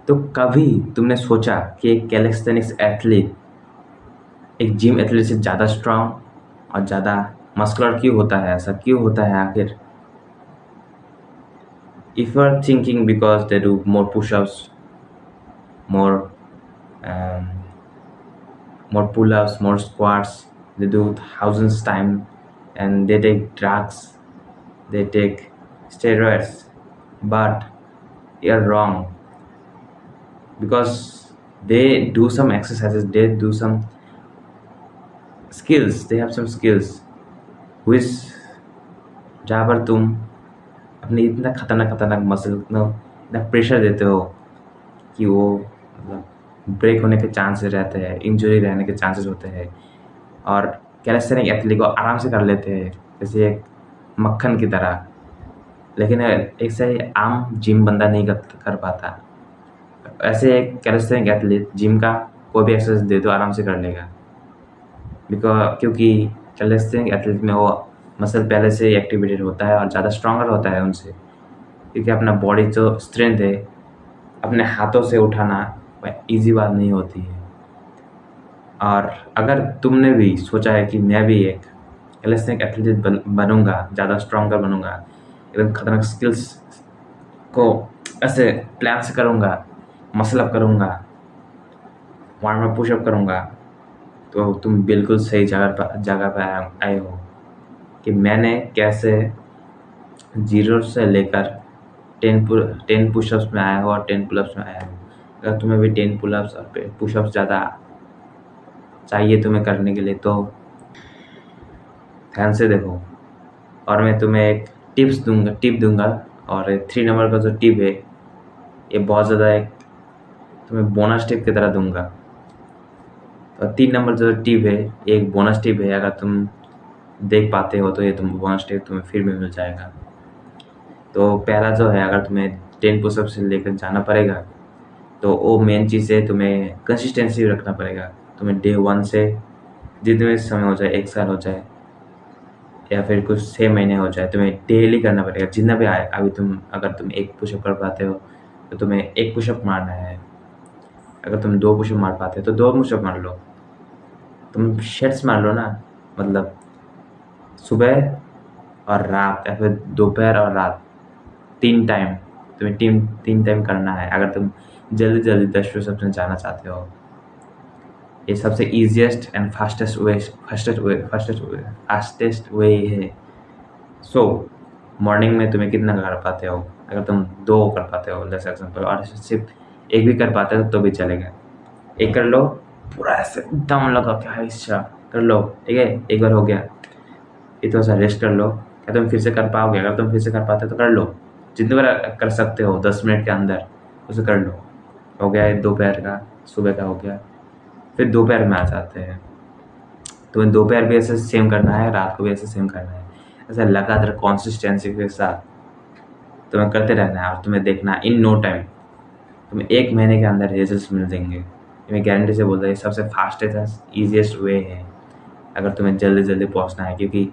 तो कभी तुमने सोचा कि एक कैलिस्थेनिक्स एथलीट एक जिम एथलीट से ज़्यादा स्ट्रांग और ज़्यादा मस्कुलर क्यों होता है? ऐसा क्यों होता है आखिर? If you are thinking because they do more pushups, more um, more pull-ups, more squats. They do thousands time, and they take drugs, they take steroids. But you're wrong, because they do some exercises, they do some skills, they have some skills which जहाँ पर तुम अपने इतना खतरनाक खतरनाक muscle इतना pressure देते हो कि वो मतलब ब्रेक होने के चांसेस रहते हैं, इंजरी रहने के चांसेस होते हैं, और कैलिस्थेनिक एथलीट को आराम से कर लेते हैं जैसे एक मक्खन की तरह। लेकिन एक से आम जिम बंदा नहीं कर पाता। ऐसे एक कैलिस्थेनिक एथलीट जिम का कोई भी एक्सरसाइज दे दो आराम से कर लेगा, क्योंकि कैलिस्थेनिक एथलीट में वो मसल पहले से ही एक्टिवेटेड होता है और ज़्यादा स्ट्रॉन्गर होता है उनसे, क्योंकि अपना बॉडी जो स्ट्रेंथ है अपने हाथों से उठाना ईजी बात नहीं होती है। और अगर तुमने भी सोचा है कि मैं भी एक कैलिस्थेनिक एथलीट बनूंगा, ज़्यादा स्ट्रॉन्गर बनूंगा, एकदम खतरनाक स्किल्स को ऐसे प्लान से करूंगा, मसल अप करूंगा, वार्म अप पुशअप करूंगा, तो तुम बिल्कुल सही जगह पर आए हो कि मैंने कैसे 0 से लेकर 10 पुशअप्स में आया हो और 10 पुलअप्स में आया हो। अगर तुम्हें भी 10 पुलअप्स और पुशअप्स ज़्यादा चाहिए तुम्हें करने के लिए, तो ध्यान से देखो। और मैं तुम्हें एक टिप दूंगा, और 3 नंबर का जो टिप है ये बहुत ज़्यादा एक तुम्हें बोनस टिप की तरह दूंगा। और 3 नंबर जो टिप है ये एक बोनस टिप है, अगर तुम देख पाते हो तो ये तुम बोनस टिप तुम्हें फिर भी मिल जाएगा। तो पहला जो है, अगर तुम्हें 10 पुशअप से लेकर जाना पड़ेगा तो वो मेन चीज़ है, तुम्हें कंसिस्टेंसी रखना पड़ेगा। तुम्हें डे 1 से जितने समय हो जाए, 1 साल हो जाए या फिर कुछ 6 महीने हो जाए, तुम्हें डेली करना पड़ेगा जितना भी आए। अभी अगर तुम 1 पुशअप कर पाते हो तो तुम्हें 1 पुशअप मारना है। अगर तुम 2 पुशअप मार पाते हो तो 2 पुशअप मार लो। तुम सेट्स मार लो ना, मतलब सुबह और रात या फिर दोपहर और रात 3 टाइम तुम्हें 3 टाइम करना है। अगर तुम जल्दी 10 पुशअप में जाना चाहते हो, ये सबसे ईजिएस्ट एंड फास्टेस्ट वे है। सो मॉर्निंग में तुम्हें कितना कर पाते हो? अगर तुम 2 कर पाते हो जैसे एग्जाम्पल, और सिर्फ 1 भी कर पाते हो तो भी चलेगा। 1 कर लो, पूरा ऐसे दम लगा के ऐसा कर लो, ठीक है? 1 बार हो गया, इतना सा रेस्ट कर लो। क्या तुम फिर से कर पाओगे? अगर तुम फिर से कर पाते हो तो कर लो, जितनी बार कर सकते हो 10 मिनट के अंदर उसे कर लो। हो गया दोपहर का, सुबह का हो गया। फिर दोपहर में आ जाते हैं, तुम्हें दोपहर भी ऐसे सेम करना है, रात को भी ऐसे सेम करना है। ऐसे लगातार कंसिस्टेंसी के साथ तुम्हें करते रहना है, और तुम्हें देखना इन नो टाइम तुम्हें 1 महीने के अंदर रिजल्ट मिल देंगे। मैं गारंटी से बोल रहा हूँ, सबसे फास्टेस्ट ईजिएस्ट वे है अगर तुम्हें जल्दी पहुँचना है। क्योंकि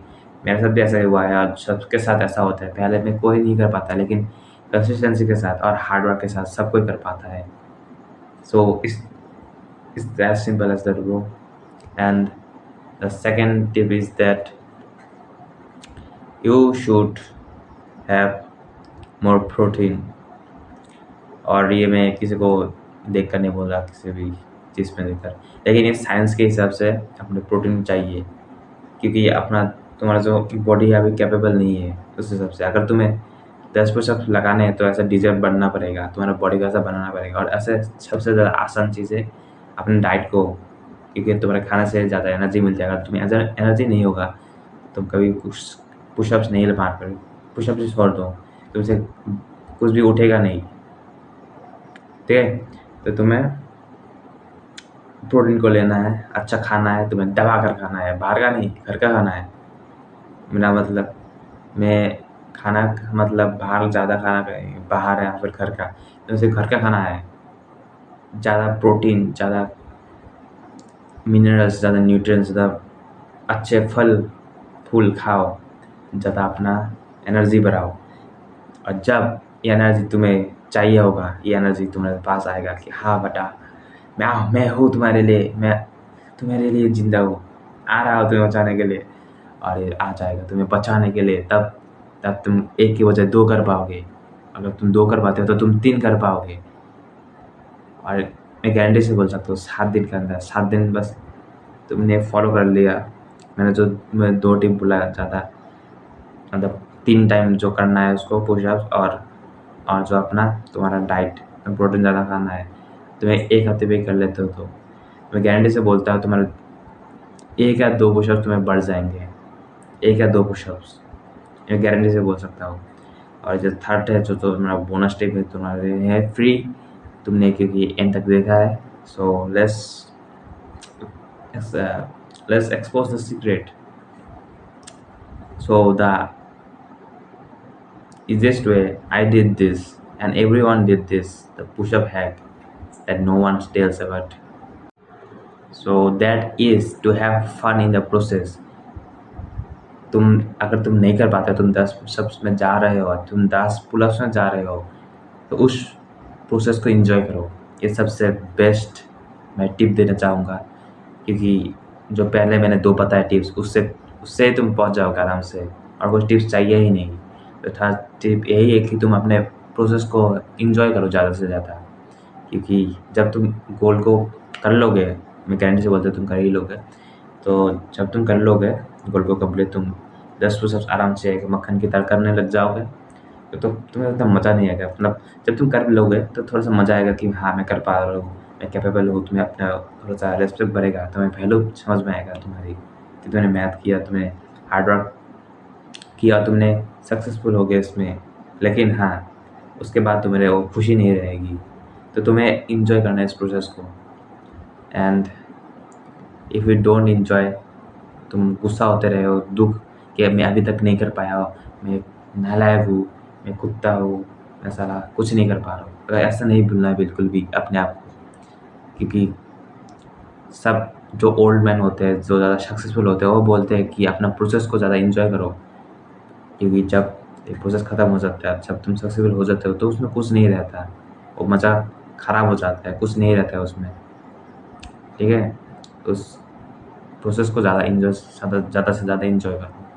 मेरे साथ भी ऐसा हुआ है और सबके साथ ऐसा होता है। पहले में कोई नहीं कर पाता, लेकिन कंसिस्टेंसी के साथ और हार्डवर्क के साथ सब कोई कर पाता है। सो it's as simple as that, bro. And the second tip is that you should have more protein. और ये मैं किसी को देख कर नहीं बोल रहा, किसी भी चीज़ में देखकर, लेकिन ये साइंस के हिसाब से अपने प्रोटीन चाहिए, क्योंकि तुम्हारा जो बॉडी अभी कैपेबल नहीं है उस हिसाब से। अगर तुम्हें 10 पुशअप लगाने हैं तो ऐसा डिजर्व बनना पड़ेगा, तुम्हारा बॉडी को ऐसा बनाना पड़ेगा। और ऐसे सबसे ज़्यादा आसान चीज़ है अपने डाइट को, क्योंकि तुम्हारे खाने से ज़्यादा एनर्जी मिलती है। अगर तुम्हें एनर्जी नहीं होगा तुम कभी पुशअप्स नहीं मार पाओगे। पुशअप्स ही छोड़ दो, तुमसे कुछ भी उठेगा नहीं, ठीक है? तो तुम्हें प्रोटीन को लेना है, अच्छा खाना है, तुम्हें दबा कर खाना है, बाहर का नहीं घर का खाना है। मेरा मतलब मैं खाना मतलब बाहर ज़्यादा खाना बाहर है या फिर घर का, तो सिर्फ घर का खाना है। ज़्यादा प्रोटीन, ज़्यादा मिनरल्स, ज़्यादा न्यूट्रिएंट्स, ज़्यादा अच्छे फल फूल खाओ, ज़्यादा अपना एनर्जी बढ़ाओ। और जब ये एनर्जी तुम्हें चाहिए होगा, ये एनर्जी तुम्हारे पास आएगा कि हाँ बेटा, मैं हूँ तुम्हारे लिए, मैं तुम्हारे लिए जिंदा हूँ, आ रहा हूँ तुम्हें बचाने के लिए। और ये आ जाएगा तुम्हें बचाने के लिए, तब तुम एक की बजाय 2 कर पाओगे। अगर तुम 2 कर पाते हो तो तुम 3 कर पाओगे। और मैं गारंटी से बोल सकता हूँ 7 दिन के अंदर, 7 दिन बस तुमने फॉलो कर लिया, मैं 2 टिप बोला ज़्यादा, मतलब 3 टाइम जो करना है उसको पुशअप्स, और जो अपना तुम्हारा डाइट, प्रोटीन ज़्यादा खाना है, तुम्हें 1 हफ्ते में कर लेते हो तो मैं गारंटी से बोलता हूँ तुम्हारे 1 या 2 पुशअप्स तुम्हें बढ़ जाएंगे, 1 या 2 पुशअप्स, मैं गारंटी से बोल सकता हूँ। और जो थर्ड है, जो तुम्हारा बोनस टिप है, तुम्हारे लिए है फ्री, तुमने क्योंकि एंड तक देखा है, सो let's expose the secret. So the easiest way, I did this and everyone did this, the push-up hack that no one tells about. So that is to have fun in the process. अगर तुम नहीं कर पाते, तुम 10 pushups में जा रहे हो, तुम 10 पुलअप्स में जा रहे हो, तो उस प्रोसेस को एंजॉय करो। ये सबसे बेस्ट मैं टिप देना चाहूँगा, क्योंकि जो पहले मैंने 2 बताए टिप्स, उससे तुम पहुँच जाओगे आराम से, और कुछ टिप्स चाहिए ही नहीं। तो थर्ड टिप यही है कि तुम अपने प्रोसेस को एंजॉय करो ज़्यादा से ज़्यादा, क्योंकि जब तुम गोल को कर लोगे, मैं गारंटी से बोलता हूँ तुम कर ही लोगे, तो जब तुम कर लोगे गोल को कंप्लीट, तुम 10 पुशअप्स आराम से मक्खन की तरह करने लग जाओगे, तो तुम्हें उतना मज़ा नहीं आएगा। मतलब जब तुम कर लोगे तो थोड़ा-सा मज़ा आएगा कि हाँ, मैं कर पा रहा हूँ, मैं कैपेबल हूँ, तुम्हें अपना थोड़ा-सा रिस्पेक्ट बढ़ेगा, तुम्हें वैल्यू समझ में आएगा तुम्हारी, कि तुमने मेहनत किया, तुमने हार्ड वर्क किया, तुमने सक्सेसफुल हो गए इसमें। लेकिन हाँ, उसके बाद तुम्हें वो खुशी नहीं रहेगी, तो तुम्हें एन्जॉय करना है इस प्रोसेस को। And if you don't enjoy, तुम गुस्सा होते रहे हो, दुःख कि मैं अभी तक नहीं कर पाया, मैं नालायक हूँ, मैं कुत्ता हूँ, मैं साला कुछ नहीं कर पा रहा हूँ। तो ऐसा नहीं बोलना है बिल्कुल भी अपने आप को, क्योंकि सब जो ओल्ड मैन होते हैं, जो ज़्यादा सक्सेसफुल होते हैं, वो बोलते हैं कि अपना प्रोसेस को ज़्यादा एन्जॉय करो, क्योंकि जब ये प्रोसेस ख़त्म हो जाता है, जब तुम सक्सेसफुल हो जाते हो, तो उसमें कुछ नहीं रहता, वो मज़ा ख़राब हो जाता है, कुछ नहीं रहता है उसमें, ठीक है? उस प्रोसेस को ज़्यादा से ज़्यादा एन्जॉय करो।